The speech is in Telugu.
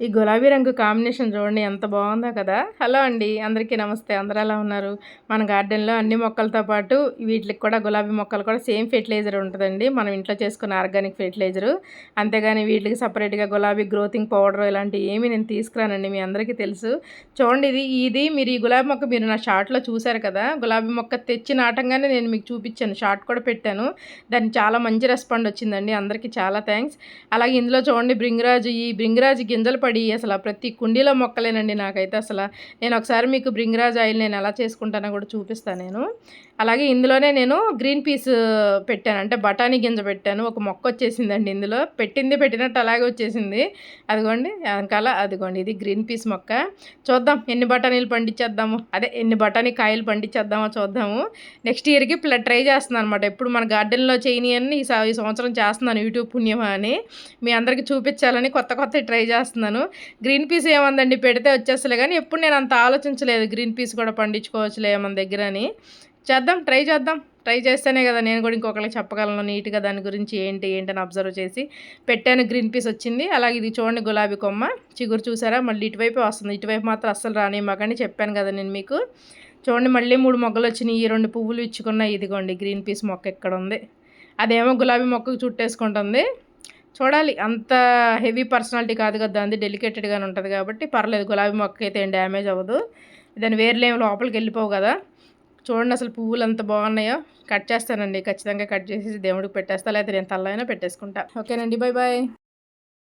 ఈ గులాబీ రంగు కాంబినేషన్ చూడండి ఎంత బాగుందో కదా. హలో అండి, అందరికీ నమస్తే. అందరూ ఎలా ఉన్నారు? మన గార్డెన్లో అన్ని మొక్కలతో పాటు వీటికి కూడా గులాబీ మొక్కలు కూడా సేమ్ ఫెర్టిలైజర్ ఉంటుందండి, మనం ఇంట్లో చేసుకున్న ఆర్గానిక్ ఫెర్టిలైజరు. అంతేగాని వీటికి సపరేట్గా గులాబీ గ్రోతింగ్ పౌడర్ ఇలాంటివి ఏమీ నేను తీసుకురానండి, మీ అందరికీ తెలుసు. చూడండి, ఇది మీరు ఈ గులాబీ మొక్క మీరు నా షార్ట్లో చూశారు కదా. గులాబీ మొక్క తెచ్చి నాటంగానే నేను మీకు చూపించాను, షార్ట్ కూడా పెట్టాను. దానికి చాలా మంచి రెస్పాండ్ వచ్చిందండి, అందరికీ చాలా థ్యాంక్స్. అలాగే ఇందులో చూడండి ఈ బ్రింగరాజు గింజలు పడి అసలు ప్రతి కుండీలో మొక్కలేనండి నాకైతే. అసలు నేను ఒకసారి మీకు బ్రింగరాజ్ ఆయిల్ నేను ఎలా చేసుకుంటానో కూడా చూపిస్తాను నేను. అలాగే ఇందులోనే నేను గ్రీన్ పీస్ పెట్టాను, అంటే బఠానీ గింజ పెట్టాను. ఒక మొక్క వచ్చేసిందండి ఇందులో, పెట్టినట్టు అలాగే వచ్చేసింది. అదిగోండి వెనకాల, అదిగోండి ఇది గ్రీన్ పీస్ మొక్క. చూద్దాం ఎన్ని బఠానీలు పండించేద్దాము, ఎన్ని బఠానీ కాయలు పండించేద్దామో చూద్దాము. నెక్స్ట్ ఇయర్కి ట్రై చేస్తున్నాను అనమాట. ఎప్పుడు మన గార్డెన్లో చేయని ఈ సంవత్సరం చేస్తున్నాను, యూట్యూబ్ పుణ్యమా అని మీ అందరికీ చూపించాలని కొత్త ట్రై చేస్తున్నాను. గ్రీన్ పీస్ ఏముందండి, పెడితే వచ్చేస్తలే, కానీ ఎప్పుడు నేను అంత ఆలోచించలేదు గ్రీన్ పీస్ కూడా పండించుకోవచ్చులే మన దగ్గర అని. ట్రై చేస్తేనే కదా నేను కూడా ఇంకొకరికి చెప్పగలను నీట్గా దాని గురించి ఏంటని అబ్జర్వ్ చేసి పెట్టాను. గ్రీన్ పీస్ వచ్చింది. అలాగే ఇది చూడండి గులాబీ కొమ్మ, చిగురు చూసారా, మళ్ళీ ఇటువైపు వస్తుంది. ఇటువైపు మాత్రం అస్సలు రానివ్వకండి, చెప్పాను కదా నేను మీకు. చూడండి మళ్ళీ 3 మొగ్గలు వచ్చినాయి, ఈ 2 పువ్వులు ఇచ్చుకున్నాయి. ఇదిగోండి గ్రీన్ పీస్ మొక్క ఎక్కడ ఉంది, అదేమో గులాబీ మొక్కకు చుట్టేసుకుంటుంది. చూడాలి, అంత హెవీ పర్సనాలిటీ కాదు కదా, అంది డెలికేటెడ్గానే ఉంటుంది కాబట్టి పర్లేదు. గులాబీ మొక్క అయితే ఏం డ్యామేజ్ అవ్వదు, దాని వేర్లు ఏమి లోపలికి వెళ్ళిపోవు కదా. చూడండి అసలు పువ్వులు ఎంత బాగున్నాయో. కట్ చేస్తానండి, ఖచ్చితంగా కట్ చేసి దేవుడికి పెట్టేస్తా, లేకపోతే నేను తల్ల అయినా పెట్టేసుకుంటా. ఓకేనండి, బాయ్ బాయ్.